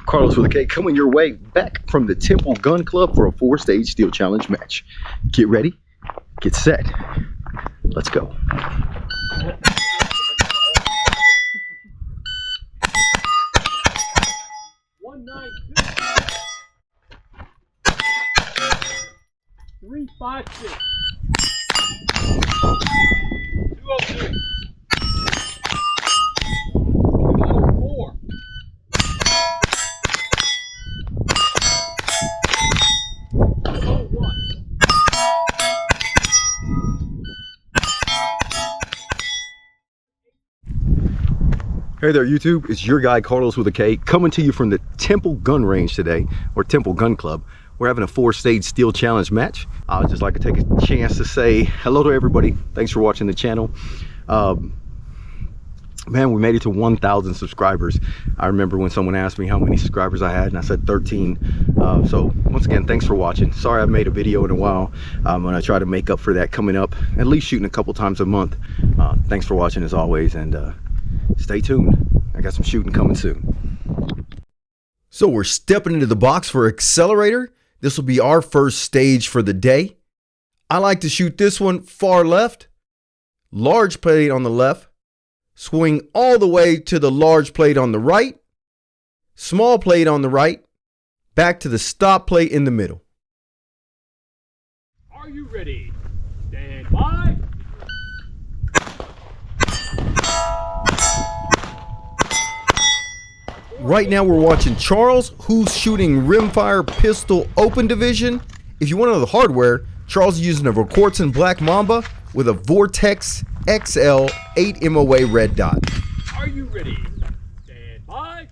Carlos with a K coming your way back from the Temple Gun Club for a 4-stage steel challenge match. Get ready, get set, let's go. One, 9, 2, 3, 5, 6, 203, 204. Hey there YouTube, it's your guy Carlos with a K coming to you from the Temple Gun Range today, or Temple Gun Club. We're having a 4-stage steel challenge match. I'd just like to take a chance to say hello to everybody. Thanks for watching the channel. Man, we made it to 1,000 subscribers. I remember when someone asked me how many subscribers I had, and I said 13. So once again, thanks for watching. Sorry I haven't made a video in a while. I'm gonna try to make up for that coming up, at least shooting a couple times a month. Thanks for watching as always, and stay tuned. I got some shooting coming soon. So we're stepping into the box for Accelerator. This will be our first stage for the day. I like to shoot this one far left, large plate on the left, swing all the way to the large plate on the right, small plate on the right, back to the stop plate in the middle. Are you ready? Stand by. Right now we're watching Charles, who's shooting Rimfire Pistol Open Division. If you want to know the hardware, Charles is using a Vorkortzen Black Mamba with a Vortex XL 8 MOA red dot. Are you ready? Stand by.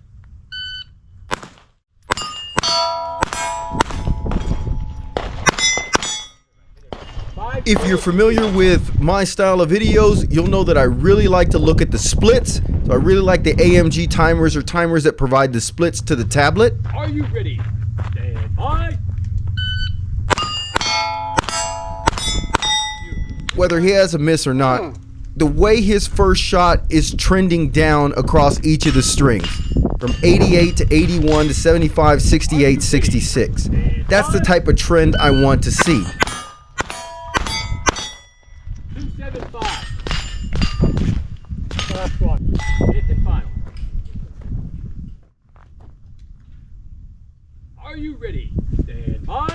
If you're familiar with my style of videos, you'll know that I really like to look at the splits. So I really like the AMG timers, or timers that provide the splits to the tablet. Are you ready? Stand by. Whether he has a miss or not, the way his first shot is trending down across each of the strings, from 88 to 81 to 75, 68, 66. That's the type of trend I want to see. 275. Last one. Fifth and final. Are you ready? Stand by.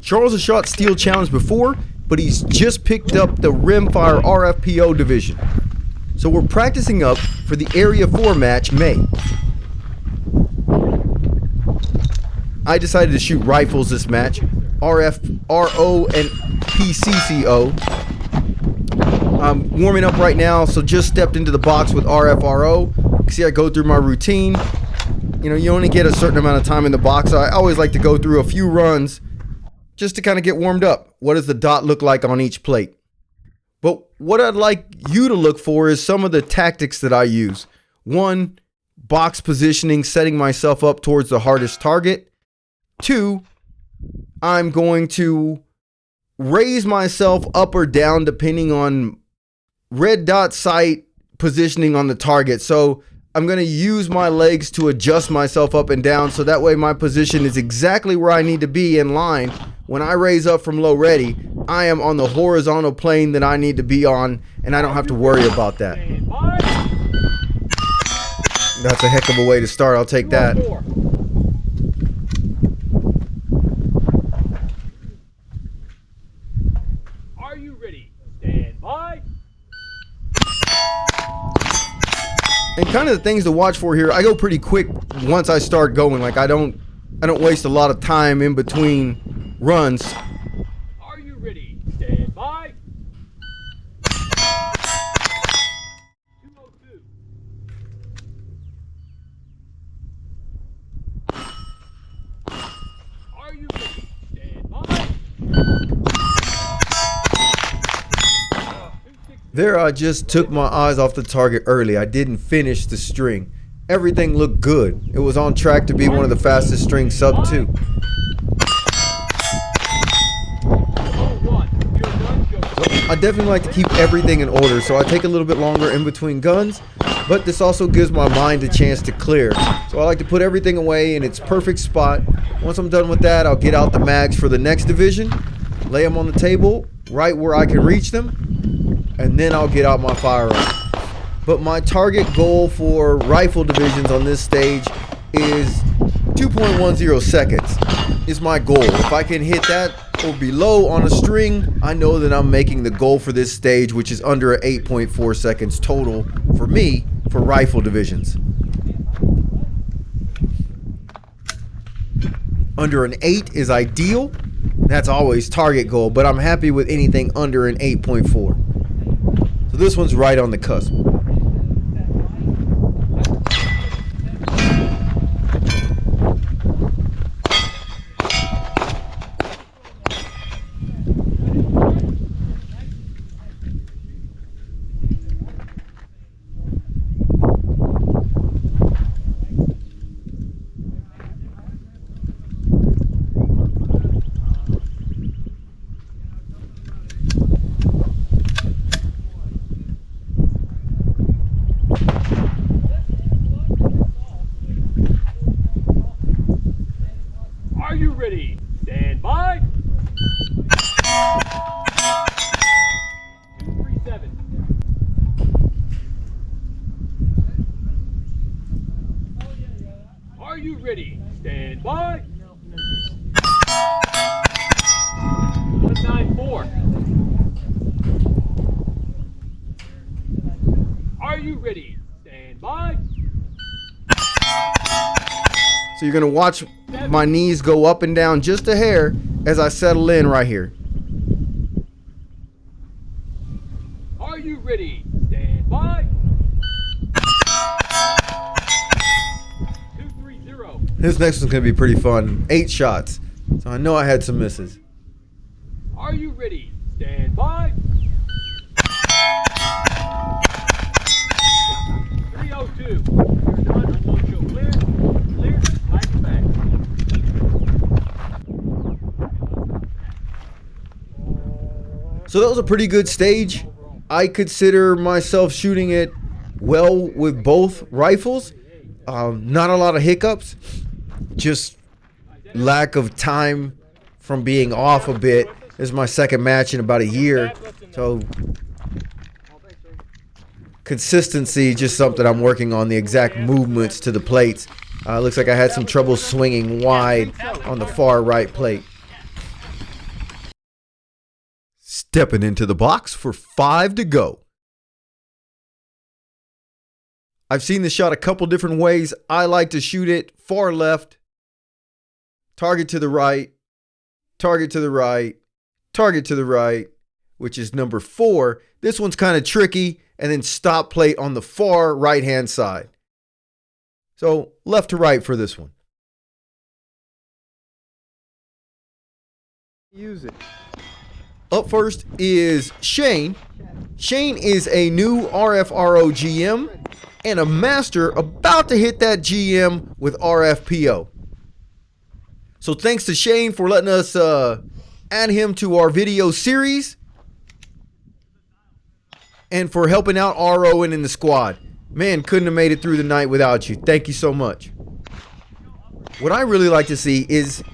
Charles has shot steel challenge before, but he's just picked up the Rimfire RFPO division. So we're practicing up for the Area 4 match May. I decided to shoot rifles this match, RFRO and PCCO. I'm warming up right now, so just stepped into the box with RFRO. See, I go through my routine. You know, you only get a certain amount of time in the box. So I always like to go through a few runs just to kind of get warmed up. What does the dot look like on each plate? But what I'd like you to look for is some of the tactics that I use. One, box positioning, setting myself up towards the hardest target. Two, I'm going to raise myself up or down depending on red dot sight positioning on the target. So I'm going to use my legs to adjust myself up and down, so that way my position is exactly where I need to be in line. When I raise up from low ready, I am on the horizontal plane that I need to be on, and I don't have to worry about that. That's a heck of a way to start. I'll take that. Are you ready? Stand by. And kind of the things to watch for here, I go pretty quick once I start going. Like I don't waste a lot of time in between runs. Are you ready? Stand by. 202. Are you ready? Stand by. There I just took my eyes off the target early. I didn't finish the string. Everything looked good. It was on track to be one of the fastest strings, sub 2. I definitely like to keep everything in order, so I take a little bit longer in between guns, but this also gives my mind a chance to clear. So I like to put everything away in its perfect spot. Once I'm done with that, I'll get out the mags for the next division, lay them on the table right where I can reach them, and then I'll get out my firearm. But my target goal for rifle divisions on this stage is 2.10 seconds is my goal. If I can hit that or below on a string, I know that I'm making the goal for this stage, which is under 8.4 seconds total for me for rifle divisions. Under an 8 is ideal. That's always target goal, but I'm happy with anything under an 8.4. So this one's right on the cusp. Are you ready? Stand by. 237. Are you ready? Stand by. 194. Are you ready? Stand by. So you're gonna watch my knees go up and down just a hair as I settle in right here. Are you ready? Stand by. 230. This next one's gonna be pretty fun. 8 shots. So I know I had some misses. Are you ready? Stand by. 302. You're done. Unload show clear. Clear. Flag back. So that was a pretty good stage. I consider myself shooting it well with both rifles. Not a lot of hiccups. Just lack of time from being off a bit. This is my second match in about a year. So consistency, just something I'm working on, the exact movements to the plates. Looks like I had some trouble swinging wide on the far right plate. Stepping into the box for 5 to go. I've seen this shot a couple different ways. I like to shoot it far left, target to the right, target to the right, target to the right, which is number 4. This one's kind of tricky, and then stop plate on the far right-hand side. So left to right for this one. Use it. Up first is Shane. Shane is a new RFRO GM and a master about to hit that GM with RFPO. So thanks to Shane for letting us add him to our video series and for helping out RO and in the squad. Man, couldn't have made it through the night without you. Thank you so much. What I really like to see is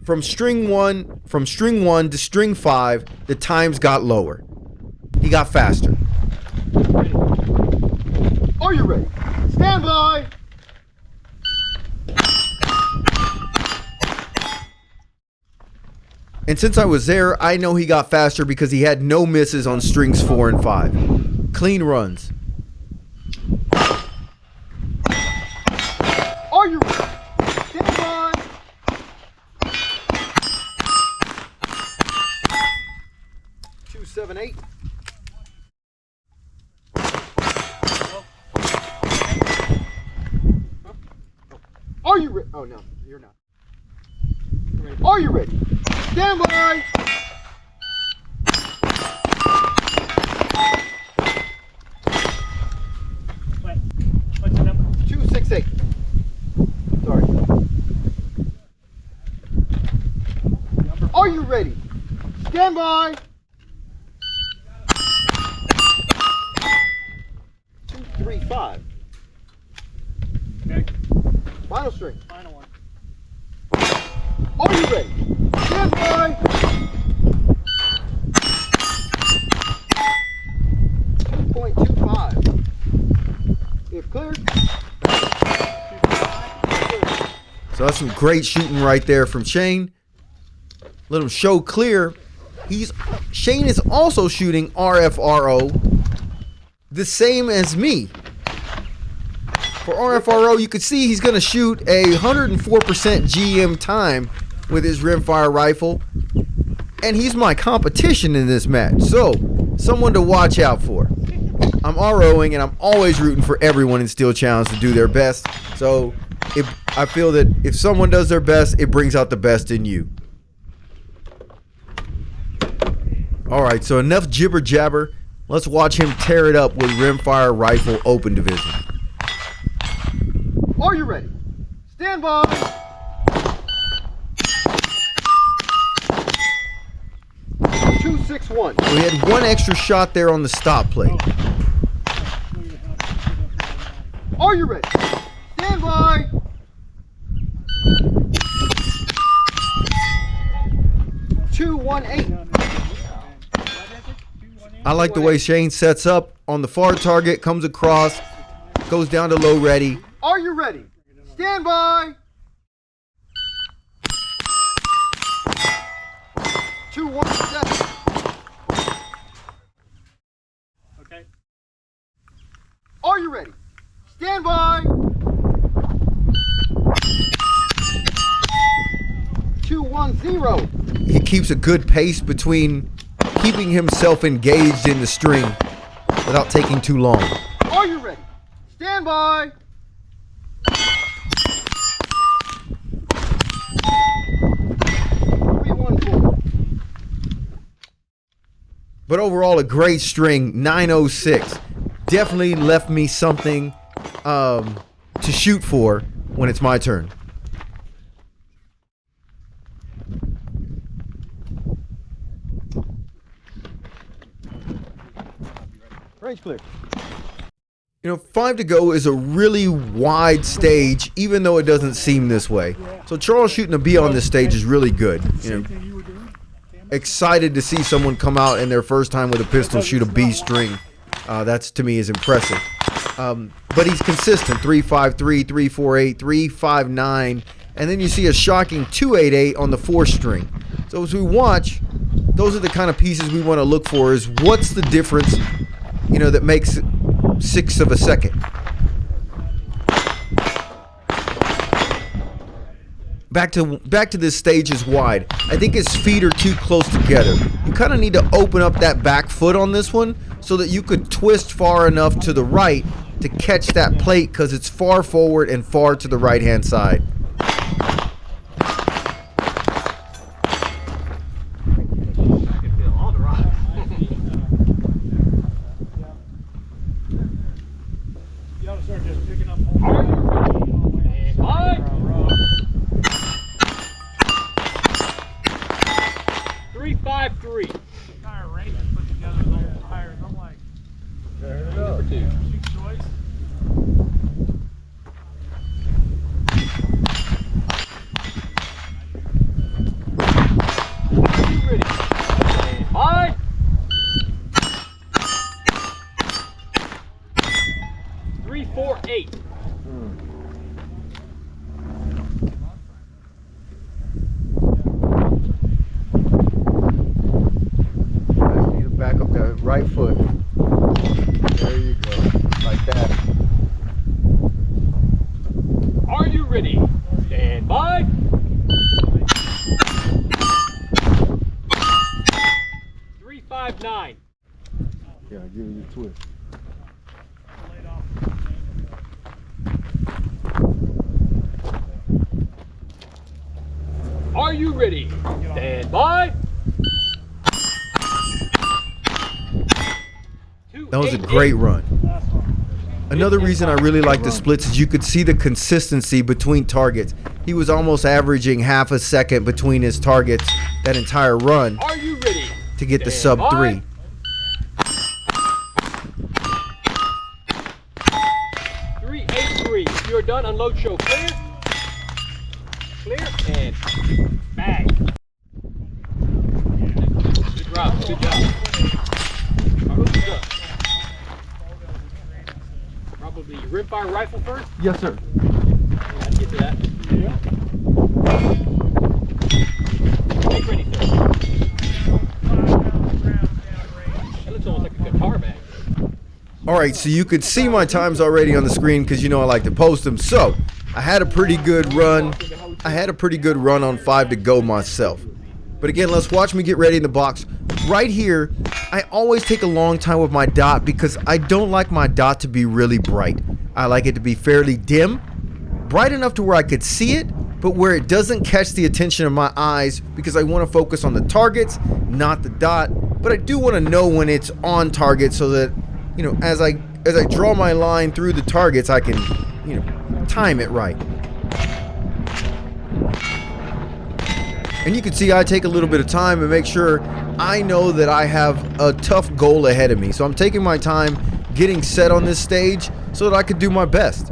from string 1 to string 5, the times got lower. He got faster. Are you ready? Stand by! And since I was there, I know he got faster because he had no misses on strings 4 and 5. Clean runs. Are you ready? Stand by! Two, 7, 8. Are you ready? Oh no, you're not. Are you ready? Stand by! What's the number? 268. Sorry. Are you ready? Stand by! 5. Okay. Final string. Final one. Are you ready? Stand by. 2.25. If clear. So that's some great shooting right there from Shane. Let him show clear. Shane is also shooting RFRO, the same as me. For RFRO, you can see he's going to shoot a 104% GM time with his rimfire rifle, and he's my competition in this match. So, someone to watch out for. I'm ROing, and I'm always rooting for everyone in Steel Challenge to do their best. So, I feel that if someone does their best, it brings out the best in you. Alright, so enough jibber jabber. Let's watch him tear it up with Rimfire Rifle Open Division. Are you ready? Stand by. 261. We had one extra shot there on the stop plate. Are you ready? Stand by. 218. I like the way Shane sets up on the far target, comes across, goes down to low ready. Are you ready? Stand by. 217. Okay. Are you ready? Stand by. 210. He keeps a good pace between keeping himself engaged in the string without taking too long. Are you ready? Stand by. 314. But overall, a great string, 906. Definitely left me something to shoot for when it's my turn. Range clear. You know, 5 to go is a really wide stage, even though it doesn't seem this way. So Charles shooting a B on this stage is really good. You know, excited to see someone come out in their first time with a pistol shoot a B string. That's, to me, is impressive. But he's consistent, 3.53, 3.48, 3.59, and then you see a shocking 2.88 on the 4 string. So as we watch, those are the kind of pieces we want to look for, is what's the difference, you know, that makes 1/6 of a second. Back to this stage is wide. I think his feet are too close together. You kind of need to open up that back foot on this one so that you could twist far enough to the right to catch that plate, because it's far forward and far to the right hand side. Back up that right foot. There you go. Like that. Are you ready? Stand by. 359. Yeah, give it a twist. Are you ready? Stand by. That was a great run. Another reason I really like the splits is you could see the consistency between targets. He was almost averaging half a second between his targets that entire run Are you ready? to get the sub 3. are done, unload show clear. Clear and bang. Good job. Good job. Probably Rimfire Rifle first. Yes, sir. Let's get to that. Yeah. Make ready, sir. That looks almost like a guitar bag. All right, so you could see my times already on the screen because you know I like to post them. So I had a pretty good run. I had a pretty good run on 5 to go myself. But again, let's watch me get ready in the box. Right here, I always take a long time with my dot because I don't like my dot to be really bright. I like it to be fairly dim, bright enough to where I could see it, but where it doesn't catch the attention of my eyes because I want to focus on the targets, not the dot. But I do want to know when it's on target so that, you know, as I draw my line through the targets, I can, you know, time it right. And you can see I take a little bit of time and make sure I know that I have a tough goal ahead of me. So I'm taking my time getting set on this stage so that I could do my best.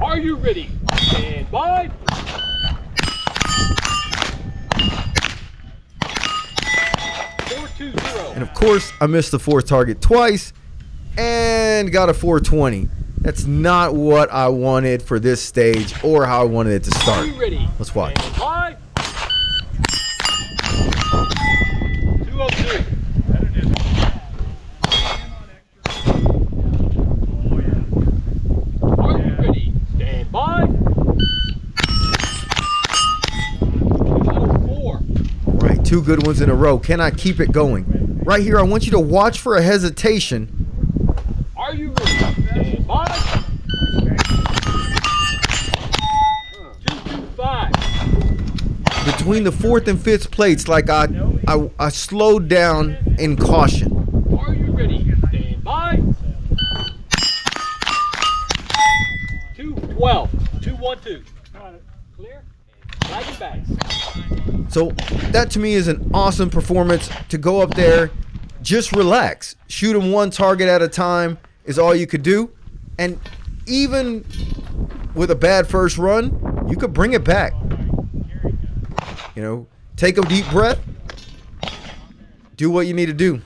Are you ready? Stand by. And of course, I missed the 4th target twice and got a 420. That's not what I wanted for this stage or how I wanted it to start. Are you ready? Let's watch. Stand by. 202. Are you ready? Stand by. 204. Right, 2 good ones in a row. Can I keep it going? Right here, I want you to watch for a hesitation. Are you ready? Stand by. 225. Between the 4th and 5th plates, like I slowed down in caution. Are you ready? Stand by. 212. 212. Clear. Flag and bags. So that to me is an awesome performance to go up there, just relax. Shoot them 1 target at a time is all you could do. And even with a bad first run, you could bring it back. You know, take a deep breath, do what you need to do.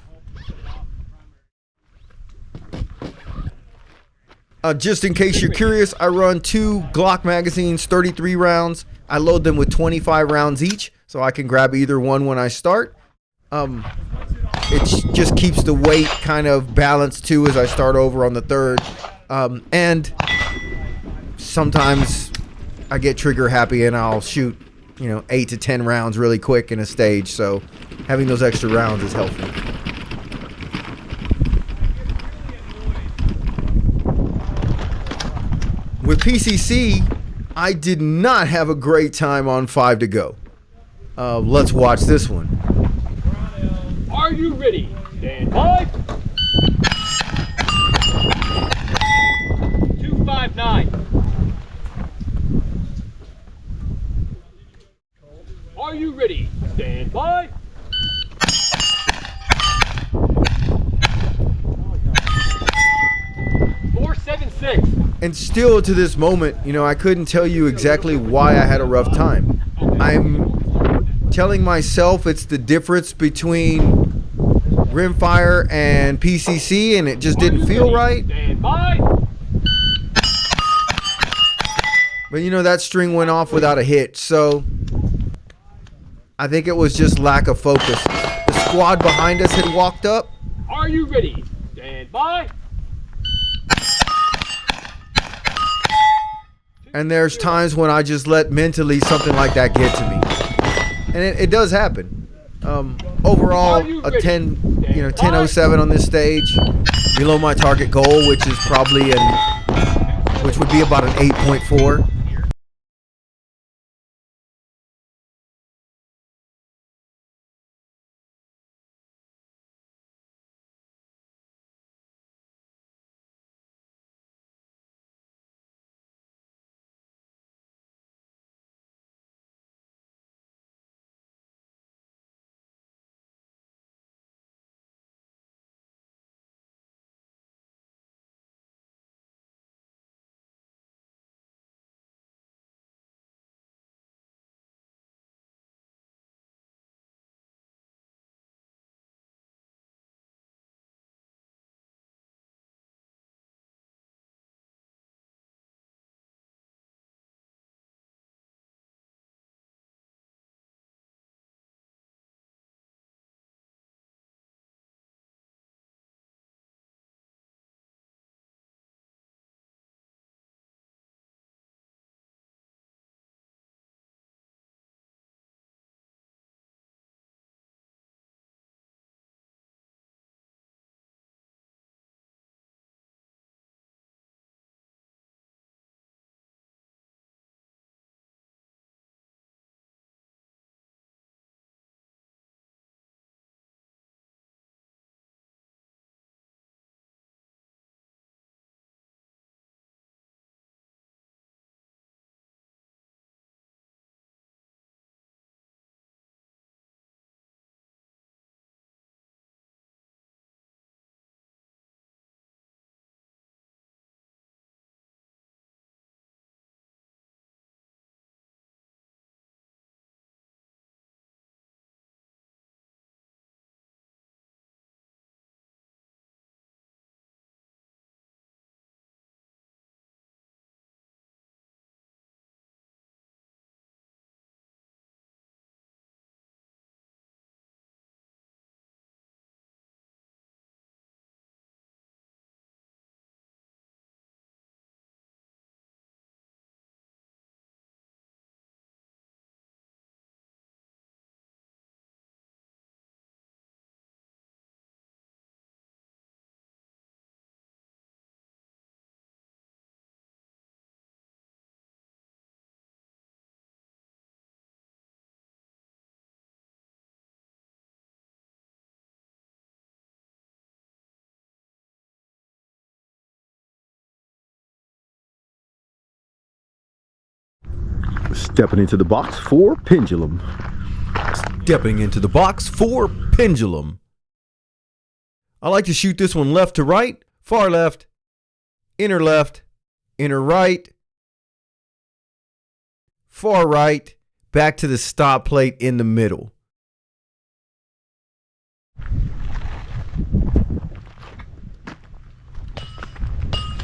Just in case you're curious, I run 2 Glock magazines, 33 rounds. I load them with 25 rounds each, so I can grab either one when I start. It just keeps the weight kind of balanced too as I start over on the 3rd. And sometimes I get trigger happy and I'll shoot, you know, 8 to 10 rounds really quick in a stage. So having those extra rounds is helpful. With PCC, I did not have a great time on 5 to go. Let's watch this one. Are you ready? Stand by. 259. Are you ready? Stand by. 476. And still to this moment, you know, I couldn't tell you exactly why I had a rough time. I'm telling myself it's the difference between Rimfire and PCC, and it just didn't feel right. Stand by. But you know, that string went off without a hit, so I think it was just lack of focus. The squad behind us had walked up. Are you ready? Stand by. And there's times when I just let mentally something like that get to me. And it does happen. Overall, a 10:07 on this stage, below my target goal, which is probably which would be about an 8.4. Stepping into the box for Pendulum. Stepping into the box for Pendulum. I like to shoot this one left to right, far left, inner right, far right, back to the stop plate in the middle.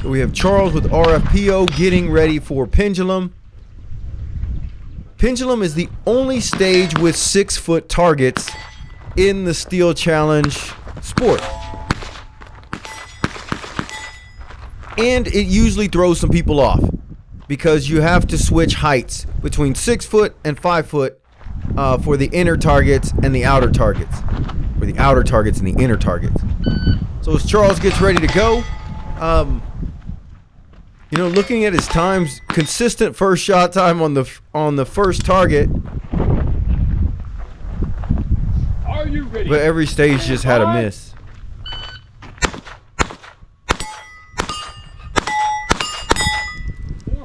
We have Charles with RFPO getting ready for Pendulum. Pendulum is the only stage with 6-foot targets in the Steel Challenge sport. And it usually throws some people off because you have to switch heights between 6 foot and 5 foot for the inner targets and the outer targets. Or the outer targets and the inner targets. So as Charles gets ready to go, you know, looking at his times, consistent first shot time on the first target. Are you ready? But every stage just had a miss.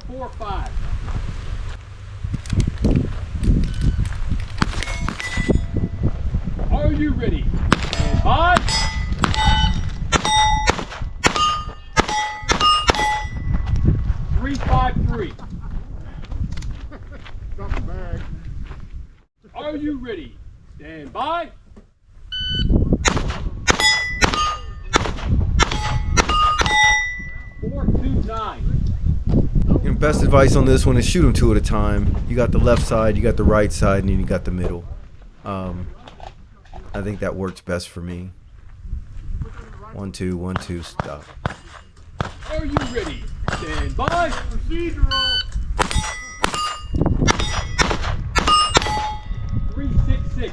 4-4-5. Are you ready? And by 3-5-3. Drop the bag. Are you ready? Stand by. 4-2-9. You know, best advice on this one is shoot them 2 at a time. You got the left side, you got the right side, and then you got the middle. I think that works best for me. 1-2, 1-2, stop. Are you ready? Stand by. Procedural. 3-6-6.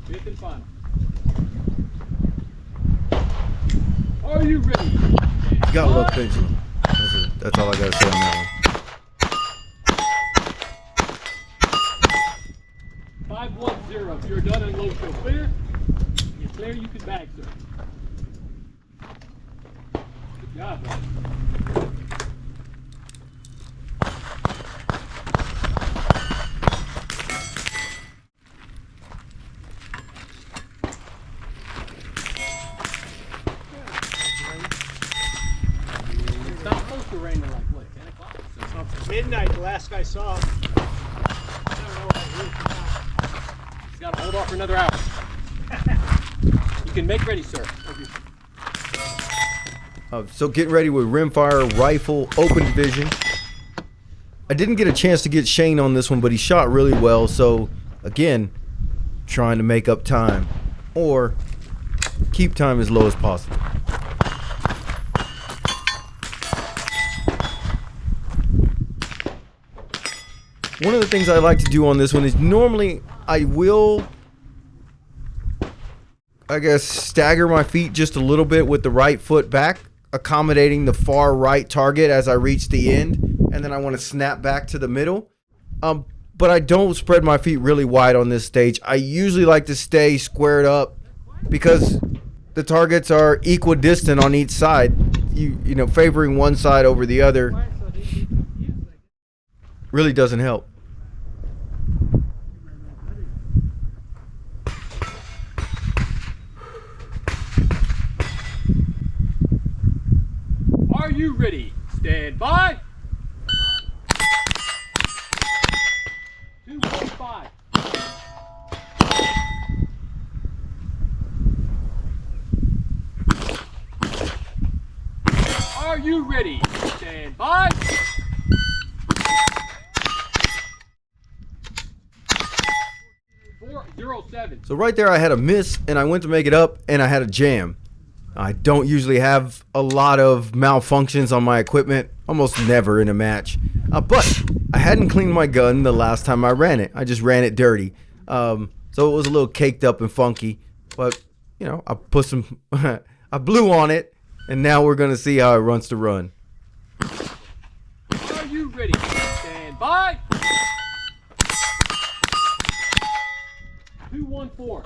Fifth and final. Are you ready? You gotta love Pendulum. That's all I gotta say on that one. 5-1-0. If you're done, unload, show clear. You're clear, you can bag, sir. Good job, buddy. It's not supposed to rain till like what, 10 o'clock? Midnight, the last guy saw. It's got to hold off for another hour. You can make ready, sir. So getting ready with Rimfire Rifle Open Division. I didn't get a chance to get Shane on this one, but he shot really well. So again, trying to make up time or keep time as low as possible. One of the things I like to do on this one is normally I will, I guess, stagger my feet just a little bit with the right foot back, accommodating the far right target as I reach the end, and then I want to snap back to the middle. But I don't spread my feet really wide on this stage. I usually like to stay squared up because the targets are equidistant on each side. You know, favoring one side over the other really doesn't help. Are you ready? Stand by. 2-1-5. Are you ready? Stand by. 4-0-7. So right there I had a miss and I went to make it up and I had a jam. I don't usually have a lot of malfunctions on my equipment, almost never in a match. But I hadn't cleaned my gun the last time I ran it. I just ran it dirty. So it was a little caked up and funky. But, you know, I put some, I blew on it, and now we're going to see how it runs to run. Are you ready? Stand by. 2-1-4.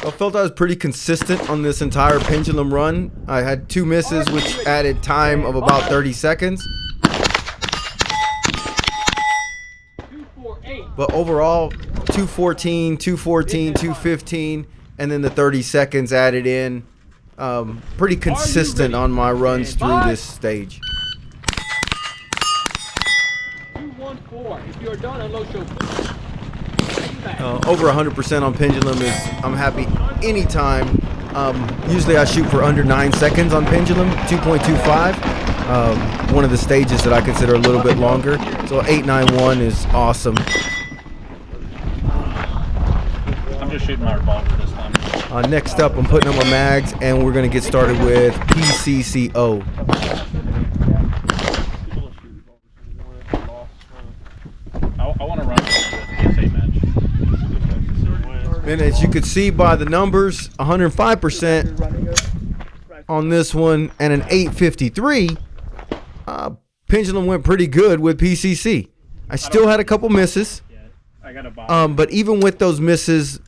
I felt I was pretty consistent on this entire Pendulum run. I had 2 misses, which added time of about 30 seconds. 248. But overall, 214, 214, 215, and then the 30 seconds added in. Pretty consistent on my runs through this stage. 214. If you're done, unload show. Over 100% on Pendulum is, I'm happy anytime. Usually I shoot for under 9 seconds on Pendulum, 2.25. One of the stages that I consider a little bit longer. So 891 is awesome. I'm just shooting my revolver this time. Next up, I'm putting on my mags, and we're going to get started with PCCO. I want to run a PSA match. And as you can see by the numbers, 105% on this one, and an 853. Pendulum went pretty good with PCC. I still had a couple misses. I got a bomb. But even with those misses,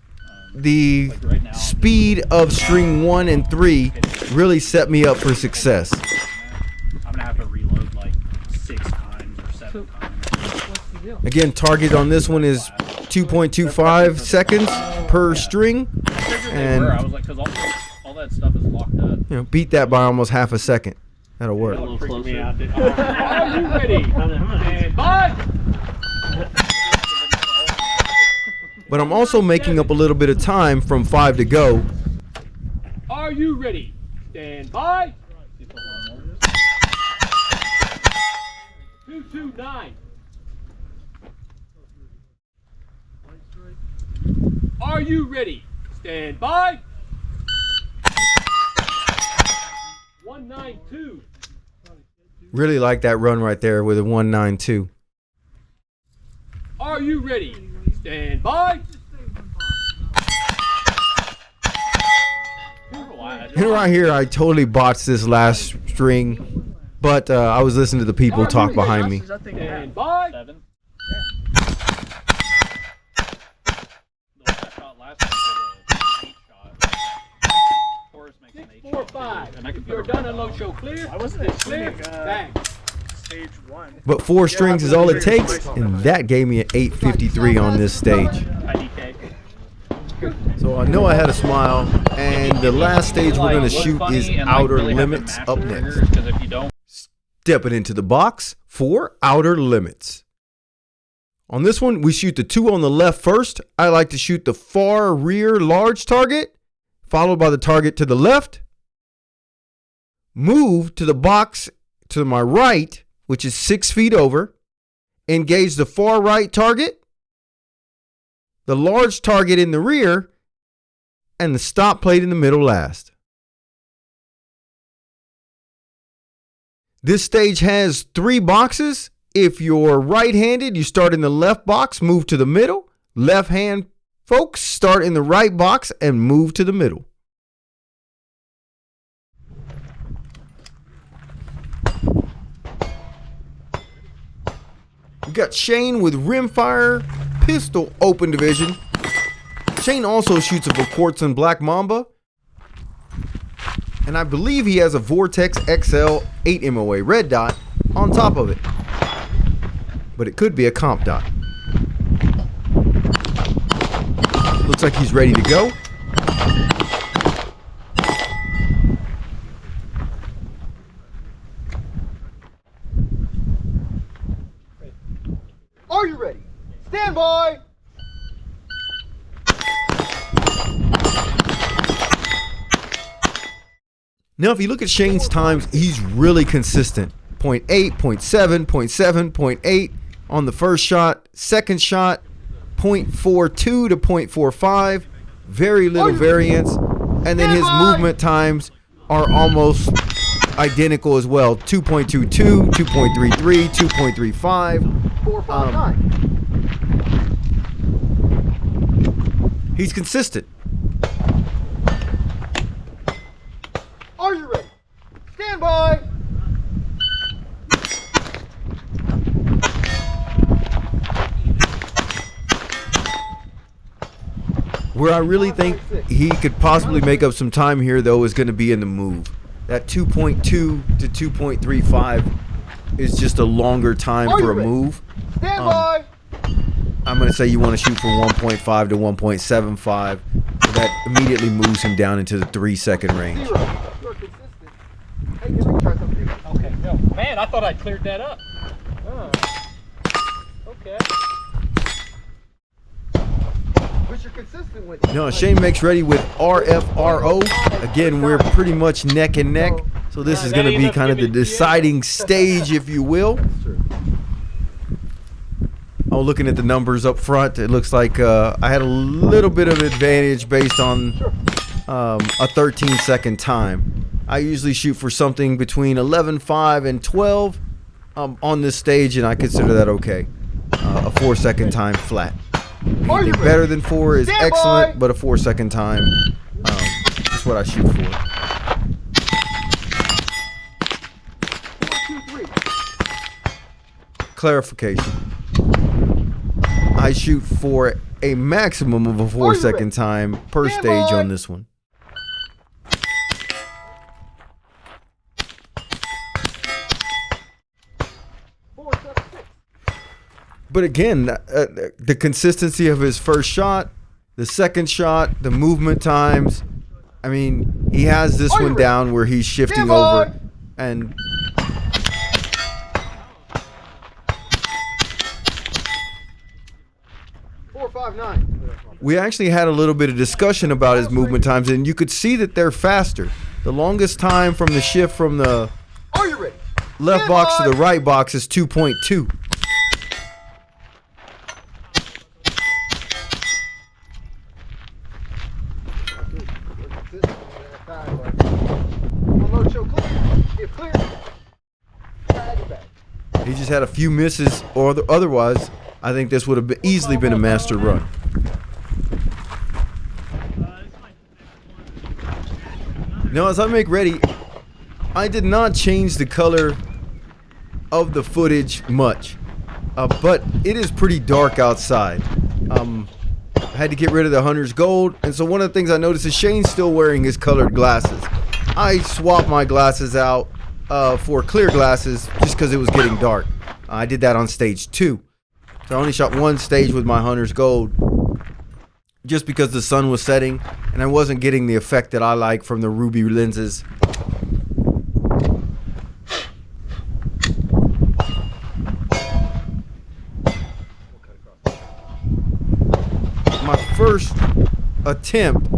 the speed of string 1 and 3 really set me up for success. I'm gonna have to reload like 6 times or 7 times. Again, target on this one is 2.25 seconds per string, I was and like, because all that stuff is locked up. beat that by almost half a second. That'll work. A little closer. Are you ready? Stand by. But I'm also making up a little bit of time from 5 to go. Are you ready? Stand by. 229. Are you ready? Stand by. 192. Really like that run right there with a 192. Are you ready? Stand by. And right here, I totally botched this last string, but I was listening to the people talk behind me. Stand by. 7. The one I shot last time was an 8 shot. Taurus makes an 8 shot. 4-5. And I can If put you're a done, round unload show clear. I wasn't It's clear. shooting, Bang. Stage 1. But 4 strings is all it takes, and that gave me an 853 on this stage. IDK. So I know I had a smile, and the last stage we're going to shoot is Outer Limits up next. Because if you don't, Stepping into the box for Outer Limits. On this one, we shoot the 2 on the left first. I like to shoot the far rear large target, followed by the target to the left. Move to the box to my right, which is 6 feet over. Engage the far right target, the large target in the rear, and the stop plate in the middle last. This stage has 3 boxes. If you're right-handed, you start in the left box, move to the middle. Left-hand folks start in the right box and move to the middle. We got Shane with Rimfire Pistol Open Division. Shane also shoots a Vortex Black Mamba. And I believe he has a Vortex XL 8 MOA red dot on top of it. But it could be a comp dot. Looks like he's ready to go. Are you ready? Stand by. Now, if you look at Shane's times, he's really consistent. 0.8, 0.7, 0.7, 0.8 on the first shot. Second shot, 0.42 to 0.45. Very little variance. And then his movement times are almost identical as well. 2.22, 2.33, 2.35. 4, 5, 9. He's consistent. Are you ready? Stand by. Where I really think he could possibly make up some time here, though, is going to be in the move. That 2.2 to 2.35 is just a longer time for a move. Stand by. I'm going to say you want to shoot for 1.5 to 1.75. So that immediately moves him down into the 3-second range. 0. You're consistent. Hey, can we try something? Okay, no. Man, I thought I cleared that up. Oh. Okay. But you're consistent with it. No, Shane makes ready with RFRO. Again, we're pretty much neck and neck. So this is going to be kind of the deciding stage, if you will. Oh, looking at the numbers up front, it looks like I had a little bit of advantage based on a 13-second time. I usually shoot for something between 11.5 and 12 on this stage, and I consider that okay. A 4-second time flat. Anything better than 4 is excellent, but a 4-second time is what I shoot for. 4, 2, 3. Clarification. I shoot for a maximum of a 4-second time per stage on this one. But again, the consistency of his first shot, the second shot, the movement times. I mean, he has this one down where he's shifting over and... We actually had a little bit of discussion about his movement times, and you could see that they're faster. The longest time from the shift from the left box to the right box is 2.2. He just had a few misses, or otherwise, I think this would have easily been a master run. Now, as I make ready, I did not change the color of the footage much, but it is pretty dark outside. I had to get rid of the hunter's gold, and so one of the things I noticed is Shane's still wearing his colored glasses. I swapped my glasses out for clear glasses just because it was getting dark. I did that on stage 2. So I only shot one stage with my hunter's gold just because the sun was setting and I wasn't getting the effect that I like from the ruby lenses. My first attempt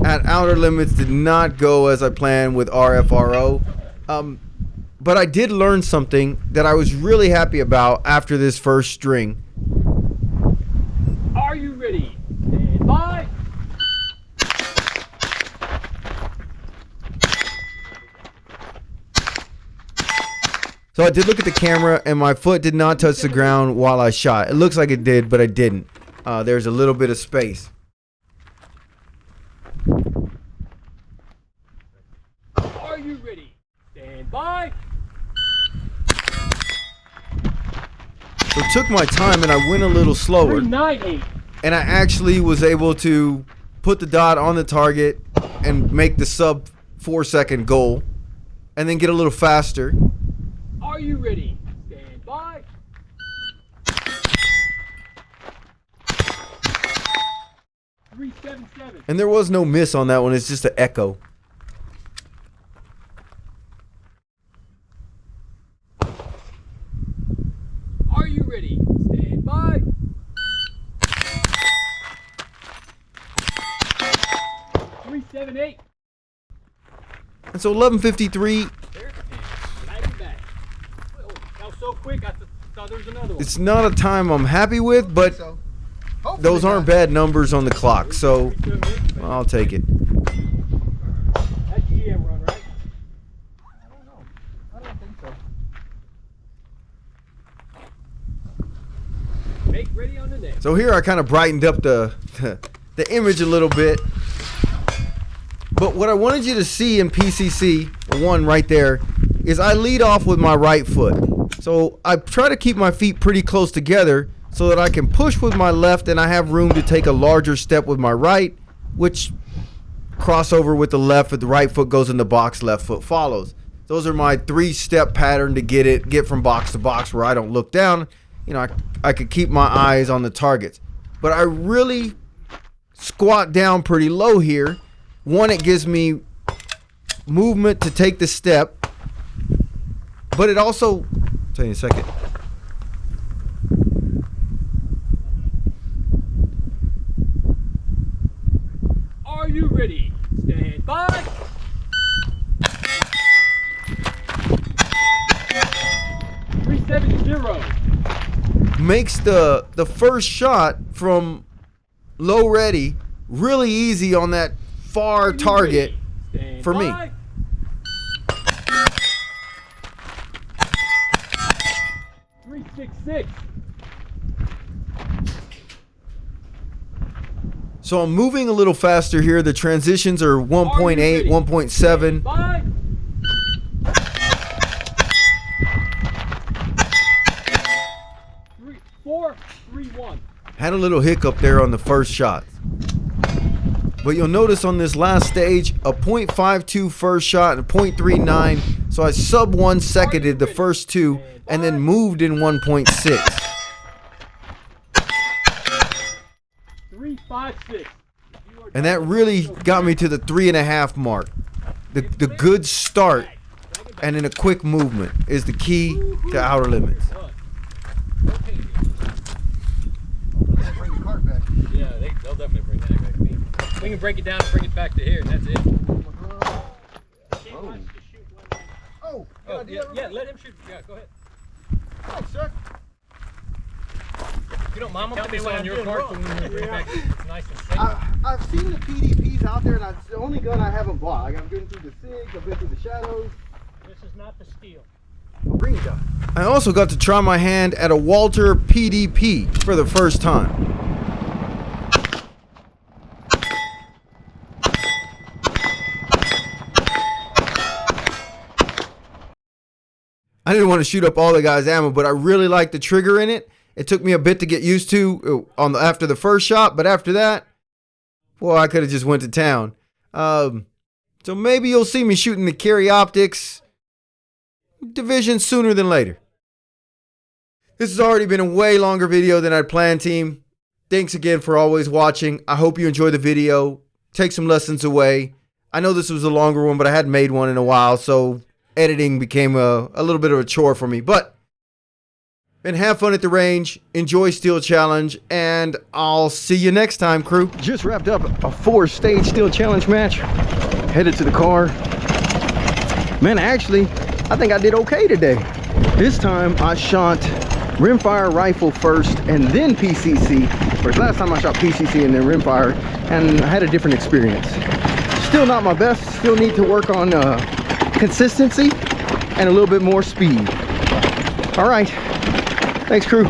at outer limits did not go as I planned with RFRO. But I did learn something that I was really happy about after this first string. Are you ready? Stand by. So I did look at the camera and my foot did not touch the ground while I shot. It looks like it did, but I didn't. There's a little bit of space. Are you ready? Stand by. So it took my time and I went a little slower. 398. And I actually was able to put the dot on the target and make the sub 4-second goal. And then get a little faster. Are you ready? Stand by. .377. And there was no miss on that one. It's just an echo. Are you ready? Stand by. .378. And so 11:53. That was so quick, I thought there was another one. It's not a time I'm happy with, but those aren't bad numbers on the clock, so I'll take it. That's GM run, right? I don't know. I don't think so. Make ready on the next. So here I kind of brightened up the image a little bit. But what I wanted you to see in PCC, one right there, is I lead off with my right foot. So I try to keep my feet pretty close together so that I can push with my left and I have room to take a larger step with my right which crossover with the left, with the right foot goes in the box, left foot follows. Those are my 3-step pattern to get from box to box where I don't look down. You know, I could keep my eyes on the targets. But I really squat down pretty low here. One, it gives me movement to take the step, but it also, I'll tell you in a second. Are you ready? Stand by. Makes the first shot from low ready really easy on that far target for me. 366. So I'm moving a little faster here. The transitions are 1.8, 1.7. 4, 3, 1. Had a little hiccup there on the first shot. But you'll notice on this last stage, a .52 first shot and a .39. So I sub 1 seconded the first two and then moved in 1.6. 356. And that really got me to the 3.5 mark. The good start and then a quick movement is the key to outer limits. Bring the cart back. Yeah, they'll definitely bring that back. We can break it down and bring it back to here, and that's it. Oh, Oh, yeah, let him shoot. Yeah, go ahead. Thanks, sir. You don't mind, I'm going to be on your cart, so when we bring it back, it's nice and safe. I've seen the PDPs out there, and it's the only gun I haven't bought. Like, I've been through the SIGs, I've been through the Shadows. This is not the steel. I'll bring it down. I also got to try my hand at a Walter PDP for the first time. I didn't want to shoot up all the guy's ammo, but I really liked the trigger in it. It took me a bit to get used to after the first shot, but after that, well, I could have just went to town. So maybe you'll see me shooting the Carry Optics division sooner than later. This has already been a way longer video than I'd planned, team. Thanks again for always watching. I hope you enjoyed the video. Take some lessons away. I know this was a longer one, but I hadn't made one in a while, so editing became a little bit of a chore for me. But been have fun at the range. Enjoy Steel Challenge, and I'll see you next time, crew. Just wrapped up a 4-stage Steel Challenge match. Headed to the car. Man, actually, I think I did okay today. This time I shot Rimfire Rifle first and then PCC. Whereas last time I shot PCC and then Rimfire, and I had a different experience. Still not my best. Still need to work on consistency and a little bit more speed. All right. Thanks, crew.